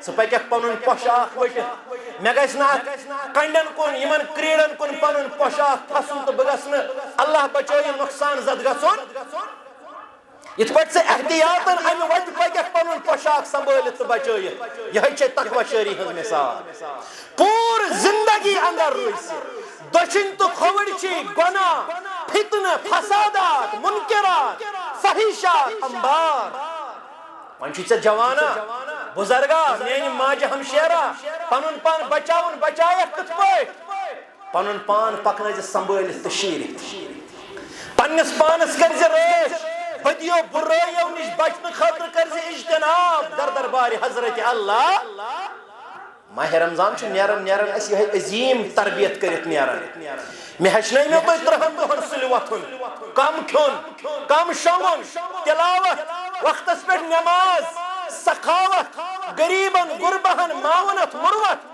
سپیکھ پنن پوشاک وٹ مے گژھِ نہٕ کنڈن کن یمن کریڑن کن پنن پوشاک پھسن تو بہ گژھنہ اللہ بچٲیِن نقصان زد گژھُن یتھ پٲٹھۍ ژٕ احتیاطن امہِ وتہِ پککھ پنن پوشاک سنبھٲلِتھ تہٕ بچٲیِتھ یہے چھے تقوی شٲری ہٕنٛز مثال پوٗرٕ زندگی اندر روزِ دٔچھِنۍ تہٕ کھووٕرۍ چھِ گۄناہ فتنہٕ فسادات منکرات فحیشات انبار وۄنۍ چھُے ژےٚ جوانا بزرگا میانہِ ماجہِ ہمشیرا پنن پان بچاون بچایکھ کِتھ پٲٹھۍ پنن پان پکنٲیزِ سنبھٲلِتھ تہٕ شیٖرِتھ پننِس پانس کٔرزِ رٲچھ بدیو برٲیو نش بچنہٕ خٲطرٕ کٔرزِ اجتناب در دربارِ حضرت اللہ ماہ رمضان چھُ نیران اَسہِ یِہے عظیٖم تربیت کٔرِتھ نیران مےٚ ہیٚچھنٲیمو تُہۍ 30 دۄہن سُلہِ وۄتھُن کم کھیوٚن کم شۄنگُن تلاوت وقتس پٮ۪ٹھ نٮ۪ماز سخاوت غریبن غربہن معاونت مروت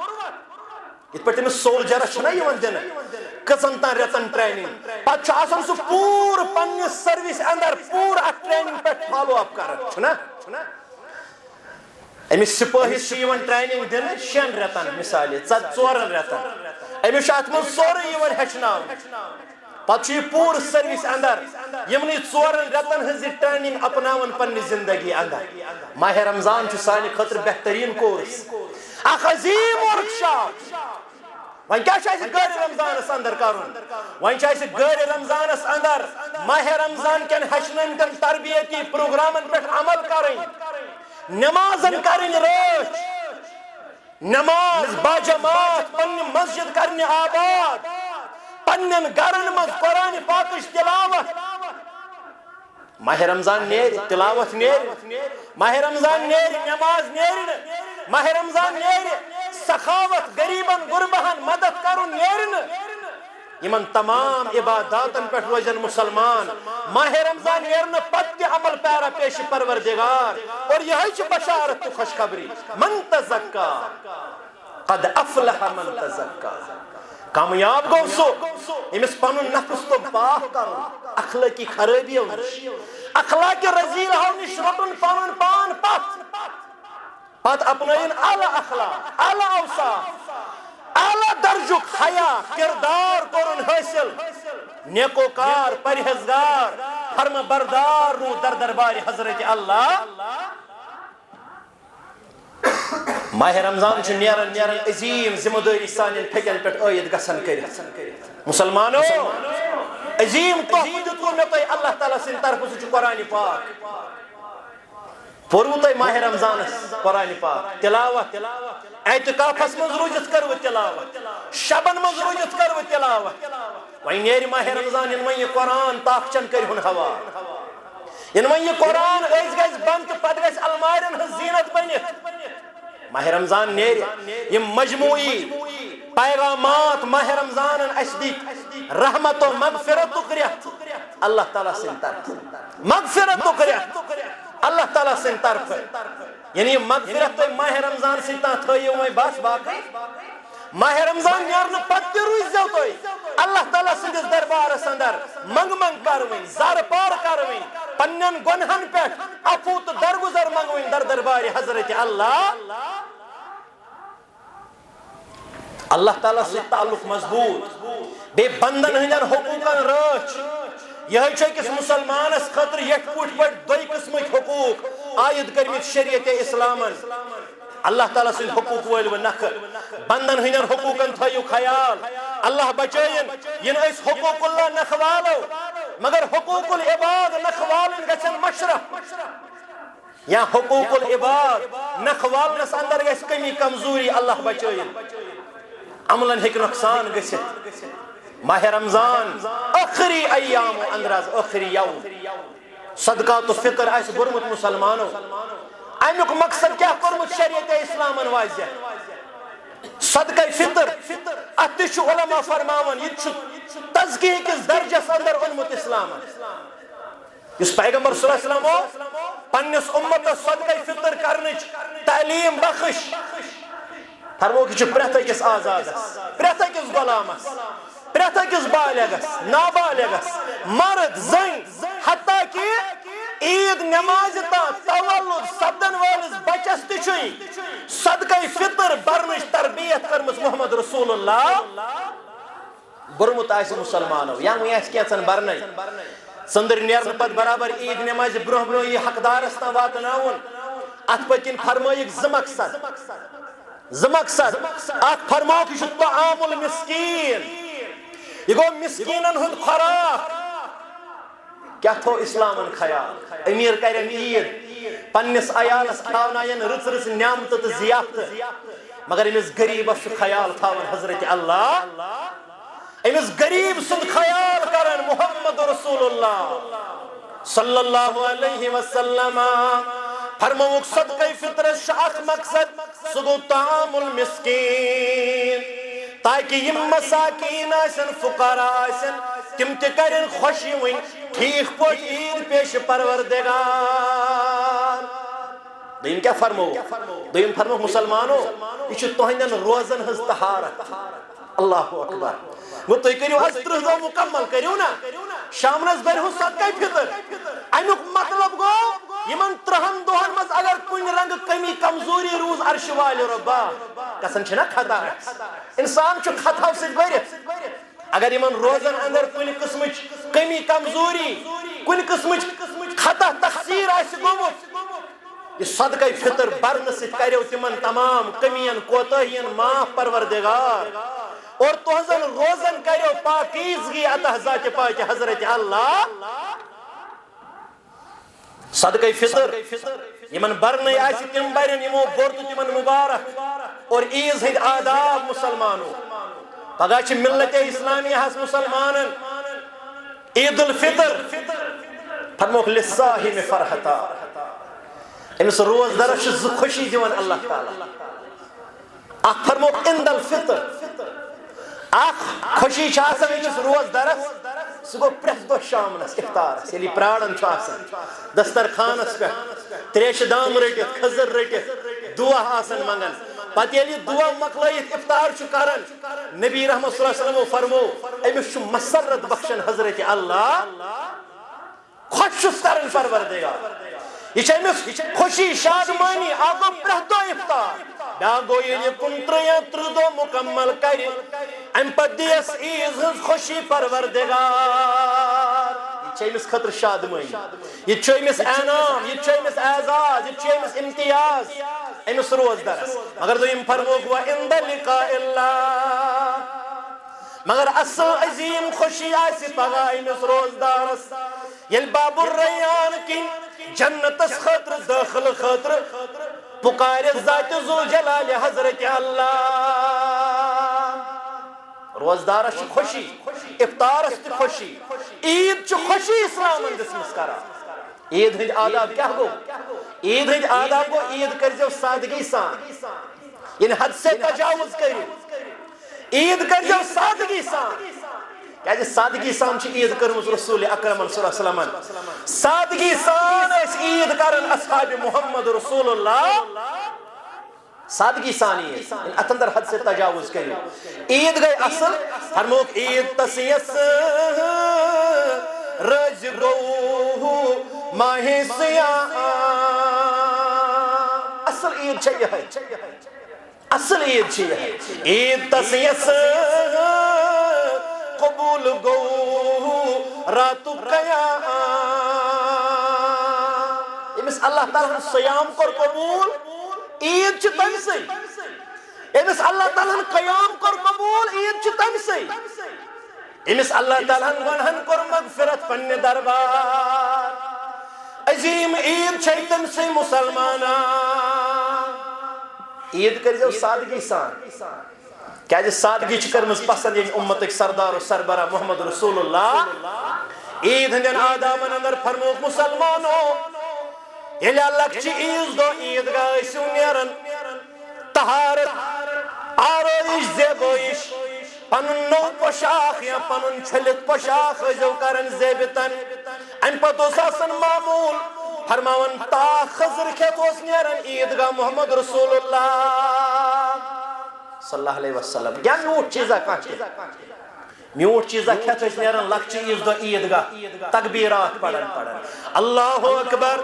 یتھ پٲٹھۍ تٔمِس سولجرس چھُنہ یِوان دِنہٕ کٔژن تام رٮ۪تن ٹریننگ پتہٕ چھُ آسان سُہ پوٗرٕ پننِس سٔروِس اندر پوٗرٕ اتھ ٹریننگ پٮ۪ٹھ فالو اپ کران چھُنہ أمِس سپٲہِس چھِ یِوان ٹریننگ دِنہٕ 6 رٮ۪تن مثالے 4 رٮ۪تن أمِس چھُ اتھ منٛز سورُے یِوان ہیٚچھناونہٕ پتہٕ چھُ یہِ پوٗرٕ سٔروِس اندر یِمنٕے 4 رٮ۪تن ہٕنٛز یہِ ٹریننگ اپناوان پننہِ زندگی اندر ماہ رمضان چھُ سانہِ خٲطرٕ بہتریٖن کورس اکھ عظیٖم ورک شاپ وۄنۍ کیٛاہ چھُ اَسہِ گٲرِ رمضانس اندر کرُن وۄنۍ چھُ اَسہِ گٲرِ رمضانس اندر ماہ رمضان کٮ۪ن ہیٚچھنٲمتٮ۪ن تربیتی پروگرامن پٮ۪ٹھ عمل کرٕنۍ نمازن کرٕنۍ رٲچھ نماز باجماعت پننہِ مسجد کرنہِ آباد پننن گرن مز قرآن پاکش تلاوت ماہ رمضان نیر تلاوت نیر ماہ رمضان نیر نماز نیر ماہ رمضان نیر سخاوت غریبن غربہن مدد کرن نیر یمن تمام عباداتن پہ روزن مسلمان ماہ رمضان نیرن پتہ عمل پیرا پیش پروردگار اور یہ بشارت تو خوشخبری من تزکا قد افلح من تزکا کامیاب گو سو امس پنن نفس تو پاک کرن اخلاقی خرابیوں نش اخلاق رذیل ہو نش رٹن پنن پان پت اپنائن اعلی اخلاق اعلی اوصاف اعلی درجک حیا کردار کرن حاصل نیکوکار پرہیزگار فرما بردار رو در دربار حضرت اللہ ماہ رمضان چھ نیرن عظیم ذمہ داری سانین پھکن پہ عائد گژھن کرت مسلمانو عظیم تحفہ دیتو مے تہ اللہ تعالیٰ سند طرف سے قرآن پاک پورو تہ ماہ رمضان قرآن پاک تلاوت اعتکافس من روزت کرو تلاوت شبن من روزت کرو تلاوت وہیں نیر ماہ رمضان ان یہ قرآن تاخچن کرہن ہوا ان یہ قرآن گژھِ بند تو پتہ گژھِ المارین ہن زینت بنت ماہ رمضان نیر یہ مجموعی پیغامات ماہ رمضان اس دت رحمت و مغفرت کرت اللہ تعالیٰ سند طرف مغفرت کرت اللہ تعالیٰ سند طرف یعنی مغفرت ماہ رمضان ستا تھیو وی بس باقی ماہ رمضان نیرن پتہ روزو تُہۍ اللہ تعالیٰ سٕنٛدِس دربارس اندر منٛگ کروٕنۍ زار پار کروٕنۍ پننٮ۪ن گۄنہن پٮ۪ٹھ عفو تہٕ درگُزر منٛگوٕنۍ در دربارِ حضرت اللہ تعالیٰ سۭتۍ تعلق مضبوط بیٚیہِ بندن ہٕنٛدٮ۪ن حقوٗقن رٲچھ یہ أکِس مسلمانس خٲطرٕ یتھ پٲٹھۍ دۄیہِ قٕسمٕکۍ حقوٗق عائد کٔرمٕتۍ شریعت اسلامن اللہ تعالیٰ سٕنٛدۍ حقوٗق وٲلِو نکھٕ بندن ہٕنٛدٮ۪ن حقوٗقن تھٲیِو خیال اللہ بچٲیِن یِنہٕ أسۍ حقوٗق اللہ نکھٕ والو مگر حقوٗق العباد نکھٕ والٕنۍ گژھن مشرف یا حقوٗق العباد نکھٕ والنس اندر گژھِ کمی کمزوری اللہ بچٲیِن عملن ہیٚکہِ نۄقصان گٔژھِتھ ماہ رمضان ٲخری ایام اندراز ٲخری یوم صدقات و فطر آسہِ بوٚرمُت مسلمانو امیُک مقصد کیٛاہ کوٚرمُت شریعت اسلامن واضح صدقہ فطر اتھ تہِ چھُ علما فرماوان یہِ تہِ چھُ تزکیہ کِس درجس اندر اوٚنمُت اسلامن یُس پیغمبر صلی اللہ علیہ وسلم اوس پننِس اُمتس صدقہ فطر کرنٕچ تعلیٖم بخش فرمووُکھ یہِ چھُ پرٛٮ۪تھ أکِس آزادس پرٛٮ۪تھ أکِس غۄلامس پرٛٮ۪تھ أکِس بالغس نابالغس مرد زٔنۍ حتیٰ کہ عید نمازِ تام تولُد سپدن وٲلِس بچس تہِ چھُے صدقہ فطر برنٕچ تربیت کٔرمٕژ محمد رسول اللہ بوٚرمُت آسہِ مسلمانو یا وۄنۍ آسہِ کینٛژن برنے ژٔنٛدٕر نیرنہٕ پتہٕ برابر عید نمازِ برونٛہہ برونٛہہ یہِ حقدارس تام واتناوُن اتھ پٔتۍ کِنۍ فرمٲیِکھ زٕ مقصد اکھ فرمووُکھ یہِ چھُ طعام المسکین یہ گو مسکینن ہند خوراک کیا تھو اسلامن خیال امیر کرن عید پننس عیالس کھاوناین رٕژ رٕژ نعمتہٕ تہٕ ضیافتہٕ مگر أمس غریبس چھُ خیال تھاوان حضرت اللہ أمس غریب سُنٛد خیال کرن محمد رسول اللہ صلی اللہ علیہ وسلم فرمووُکھ صدقہ فطرس چھُ اکھ مقصد سُہ گوٚو طعام المسکین تاکہ یم مساکین آسن فقراء آسن تم تہِ کرن خوش یِوٕنۍ ٹھیٖک پٲٹھۍ عید پیش پروردگار دوٚیِم کیٛاہ فرمووُکھ دوٚیِم فرمووُکھ مسلمانو یہِ چھُ تُہنٛدٮ۪ن روزن ہٕنٛز طہارت اللہ اکبر گوٚو تُہۍ کٔرِو حظ 30 دۄہ مکمل کٔرِو نا شامنس بٔرۍہُس صدقہ فطر امیُک مطلب گوٚو یمن 30 دۄہن منٛز اگر کُنہِ رنگہٕ کمی کمزوری روٗز عرشہِ والہِ رۄبا گژھان چھِنا خطا انسان چھُ خطاو سۭتۍ بٔرِتھ اگر یمن روزن اندر کُنہِ قٕسمٕچ کمی کمزوری کُنہِ قٕسمٕچ خطا تقصیٖر آسہِ گوٚمُت یہ صدقہ فطر برنہٕ سۭتۍ کریو تمن تمام کمین کوتاہین معاف پروردگار اور تہذن روزن کریو پاکیزگی عطا ذات پاک حضرت اللہ صدقہ فطر یمن برنے آسی تم برن یمو بورتو تمن مبارک اور عیز ہند آداب مسلمانو پگہ چھ ملت اسلامی ہس مسلمانن عید الفطر فرموک للصاحب فرحتا امس روز درس چھ زٕ خوشی دیوان اللہ تعالی اخ فرموک عند الفطر اخ خوشی چھ آسان أکِس روز درس سُہ گوٚو پرٛٮ۪تھ دۄہ شامنس افطارس ییٚلہِ پرٛاران چھُ آسان دسترخانس پٮ۪ٹھ تریشہِ دام رٔٹِتھ کھٔزٕر رٔٹِتھ دُعا آسان منگان پتہٕ ییٚلہِ یہِ دُعا مۄکلٲیِتھ افطار چھُ کران نبی رحمت صلی اللہ علیہ وسلمو فرمو أمِس چھُ مسرت بخشان حضرت اللہ خۄش چھُس کران پروردگار یہ چھِ أمِس خوشی شادمانی اکھ گوٚو پرٛٮ۪تھ دۄہ افطار بیٛاکھ گوٚو ییٚلہِ یہِ 29 یا 30 دۄہ مکمل کرِ امہِ پتہٕ دِیس عیز ہٕنٛز خوشی پروردگار یہ چھِ أمِس خٲطرٕ شادمٲنی یہ چھُ أمِس انعام یہ چھُ أمِس اعزاز یہ چھُ أمِس امتیاز أمِس روزدرس مگر دوٚیِم فرمووُکھ وعند لقاء اللہ مگر اصل عظیم خوشی آسہِ پگاہ أمِس روزدارس ییٚلہِ باب الریان کِنۍ جنتس خٲطرٕ دٲخلہٕ خٲطرٕ پُکارِ ذاتِ ذوالجلال حضرت اللہ روزدارس چھِ خوشی افطارس تہِ خوشی عید چھِ خوشی اسلامن دِژمٕژ قرار عید ہٕنٛدۍ آداب کیٛاہ گوٚو عید ہٕنٛدۍ آداب گوٚو عید کٔرۍزیو سادگی سان یعنی حد سے تجاوز کٔرِو عید کٔرۍزیو سادگی سان کیٛازِ سادگی سان چھِ عید کٔرمٕژ رسول اکرمن صلی اللہ علیہ وسلمن سادگی سان ٲسۍ عید کران اصحابِ محمد رسول اللہ سادگی سانی ات اندر حد سے تجاوز کرو عید گئی اصل فرموک عید تسیس رج گو ماہ سیاہ اصل عید چاہیے اصل عید چاہیے عید تسیس قبول گو رات قیام امس اللہ تعالیٰ سیام کر قبول عید چھ تم سے امس اللہ تعالیٰ قیام کر قبول عید چھ تم سے امس اللہ تعالیٰ ونہن کر مغفرت پنہ دربار عظیم عید چھ تم سے مسلمانا عید کر جو سادگی سان کیا جس سادگی چھ کرمز پسند یعنی امتک سردار و سربراہ محمد رسول اللہ عید ہندین آدابن اندر فرموک مسلمانوں یلی اللہ چی عید دو عید گاہ سو نیرن طہارت آرائش زیبویش پنن نو پشاخ یا پنن چھلت پشاخ جو کرن زیبتن ان پتو ساسن معمول فرماون تا خضر کھیتوس نیرن عید گاہ محمد رسول اللہ صلی اللہ علیہ وسلم کیا میوٹ چیزہ کانچے میوٹ چیزہ کھیت اس نیرن لکچی عید دو عید گاہ تکبیرات پڑھن اللہ اکبر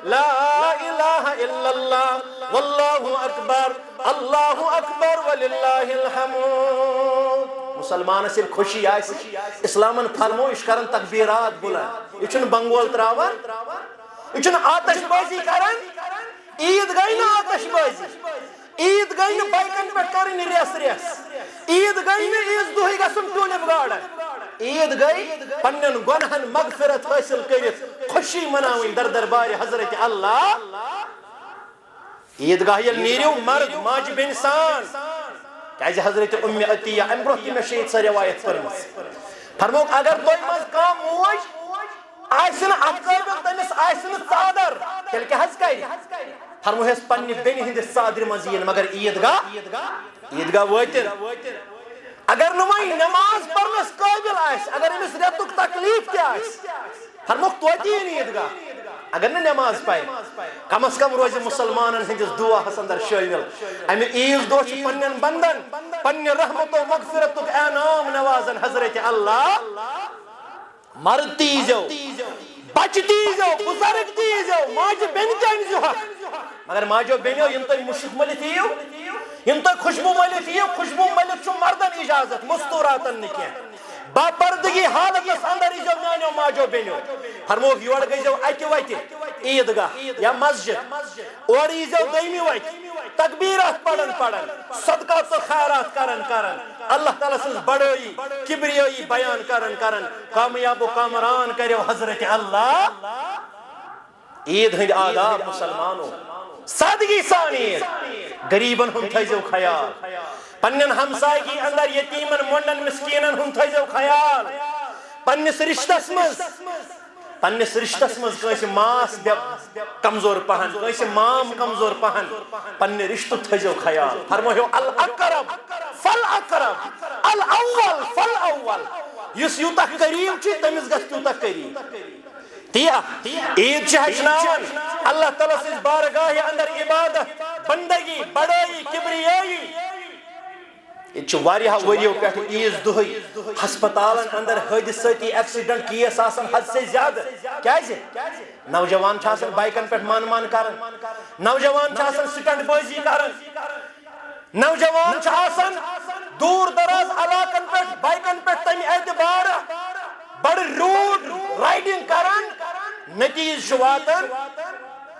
لا الہ الا اللہ واللہ اکبر وللہ الحمد مسلمان سے خوشی آئی اسلامن فرموش کرن تکبیرات بلند یہ بنگول تراون یہ آتش بازی کرن عید گئی نا آتش بازی عید گئی نا بائکن پہ کرن ریس عید گئی نا عید دوہی گسن ٹولپ گارڈن عید گئی پنن گنہن مغفرت حاصل کرت خوشی مناوین در دربار حضرت اللہ عید گاہ یل نیریو مرد ماج بنسان کیازِ حضرت ام عطیہ ام برونٛہہ تہِ مےٚ چھِ ییٚتہِ سۄ روایت پٔرمٕژ فرموک اگر تۄہہِ منٛز کانٛہہ موج آسہِ نہٕ اَتھ قٲبِل تٔمِس آسہِ نہٕ ژادر تیٚلہِ کیٛاہ حظ کرِ فرموہس پننہِ بیٚنہِ ہٕنٛدِس ژادرِ منٛز یِن مگر عیدگاہ وٲتِن اگر نہٕ وۄنۍ نٮ۪ماز پرنس قٲبِل آسہِ اگر أمِس رٮ۪تُک تکلیٖف تہِ آسہِ فرموک توتہِ یِن عیدگاہ اگر نہ نماز پائے کم از کم روز مسلمانن ہندس دعاس اندر شامل امہ عید دہ پنن بندن پنہ رحمت و مغفرت انعام نوازن حضرت اللہ مرد تیزو بچ تیزو بزرگ تیزو ماج بین تیزو مگر ماجو بینو یم تو مشک ملت یو یم تو خوشبو ملت چھو مردن اجازت مستوراتن نکین باپردگی حالت اندر ایزو میانیو ماجو بینیو فرموک یور گئیزو اکی ویتی عیدگاہ یا مسجد اور ایزو دیمی ویتی تکبیرات پڑھن صدقات و خیرات کرن اللہ تعالیٰ سنز بڑوئی کبریوئی بیان کرن کامیاب و کامران کریو حضرت اللہ عید ہند آداب مسلمانوں سادگی سانی غریبن ہم تھیزو خیال پنن ہمسائگی اندر یتیمن مونڈن مسکینن ہم تھیزو خیال پنس رشتس مز کنس ماس کمزور پہن کنس مام کمزور پہن پنہ رشتہ تھیزو خیال فرموہو الاقرب فالاقرب الاول فالاول یس یوتہ قریب چھ تمس گژھ تیوتہ قریب تیا عید چھ ہچناون اللہ تعالیٰ سز بارگاہ اندر عبادت بندگی بڑائی کبریائی یہ واریاہ وریو پہ عیز دہی ہسپتالن اندر حادثاتی ایکسیڈنٹ کیس آسان حد سے زیادہ کیازِ نوجوان آسان بائکن پہ مان کرن نوجوان آسان سٹنٹ بازی کرن نوجوان آسان دور دراز علاقن پہ بائکن پہ تمہ اعتبار بڑ روڈ رائڈنگ کرن نتیج واتن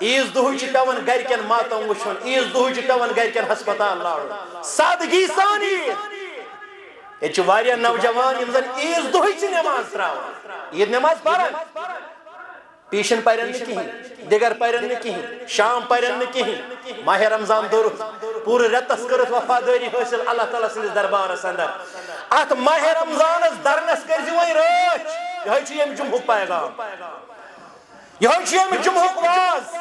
عیز دہی پیون گرکن ماتم وچھن عیز دہی پیون گرکن ہسپتال لاڑن سادگی سان عید یہ نوجوان یم زن عیز دہی نماز تراون عید نماز پرن پیشن پرن کہین دیگر پرن کہین شام پرن کہین ماہ رمضان دور پورے رتس کرت وفاداری حاصل اللہ تعالیٰ سندس دربارس اندر ات ماہ رمضانس درنس کرزی وی رچ یہ یم جمعہ پیغام یہ یم جمعہ واز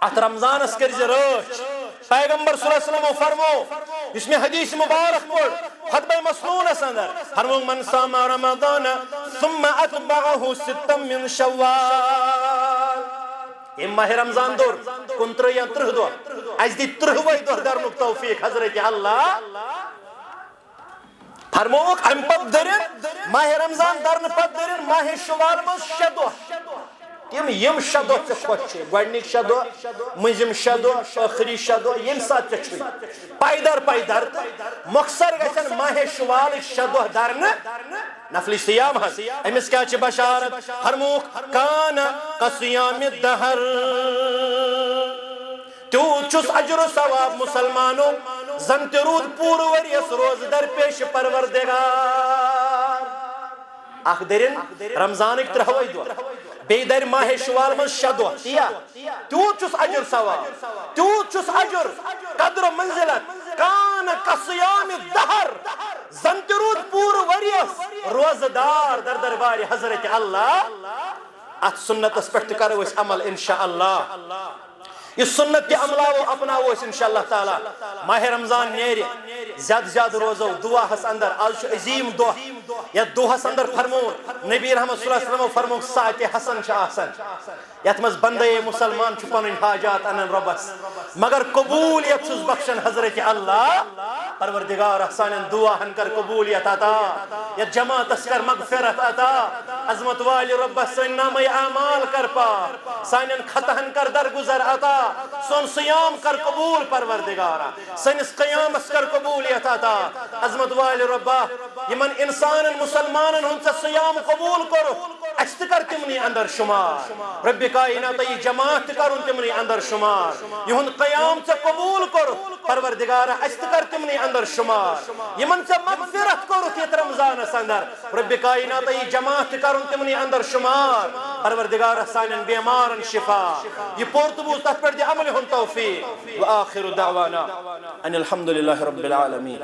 ات رمضانس کرزی رچ پیغمبر صلی اللہ علیہ وسلم فرمو اس میں حدیث مبارک پڑھ خطبہ مسنون اندر فرمو من صام رمضان ثم اتبعه ستا من شوال ام ماہ رمضان دور 29 یا 30 دو اس دی 30 دور درنک توفیق حضرت اللہ فرموک ام پت درن ماہ رمضان درن پت درن ماہ شوال من 6 دو تم یم 6 دو چھ خوش گڈنک 6 دو مزم 6 دو آخری 6 دو یم سات چھ پائیدار پائیدار مخصر گژھن ماہ شوال 6 دو درن نفلی سیام ہس امس کیا چھ بشارت فرموک کان قصیام الدہر تیوت چھس اجر و ثواب مسلمانوں زن ترود پور وریس روز در پیش پروردگار اخ درین رمضان ایک 30 دو بی در ماہ شوال من 6 دو تیوت چھس اجر ثواب تیوت چھس اجر قدر و منزلت کان قصیام الدہر زن ترود پور وریس روزدار در دربار حضرت اللہ ات سنت اس پٹھ کرو اس عمل انشاءاللہ اس سنت کے عملہ و اپنا وہ انشاءاللہ تعالی ماہ رمضان نیری زیادہ زیادہ روزو دعا ہس اندر آج عظیم دعا یا دعا ہس اندر فرمون نبی رحمت صلی اللہ علیہ وسلم فرمون ساعت حسن شاہ حسن یتمز بندے مسلمان چھپن حاجات انن ربس مگر قبولیت چھز بخشن حضرت اللہ پروردگار احسان دعا ہن کر قبولیت عطا یا جماعت اسکر مغفرت عطا عظمت والی رب سن نام اعمال کر پا سانن خطہن کر درگزر عطا سن صیام کر قبول پروردگارا سن اس قیام اسکر قبولیت عطا عظمت والی رب یمن انسان مسلمان ہن سے صیام قبول کرو اشت کر تمنی اندر شمار رب کائنات ای جماعت کرن تمنی اندر شمار یہن قیام سے قبول کرو پروردگارا اشت کر تمنی اندر شمار یمن سے مغفرت کرو تیت رمضان اندر رب کائنات ای جماعت کرن تمنی اندر شمار پروردگارا سانن بیمارن شفا یہ پورتبوز تحت پر دی عمل ہن توفیق وآخر دعوانا ان الحمدللہ رب العالمین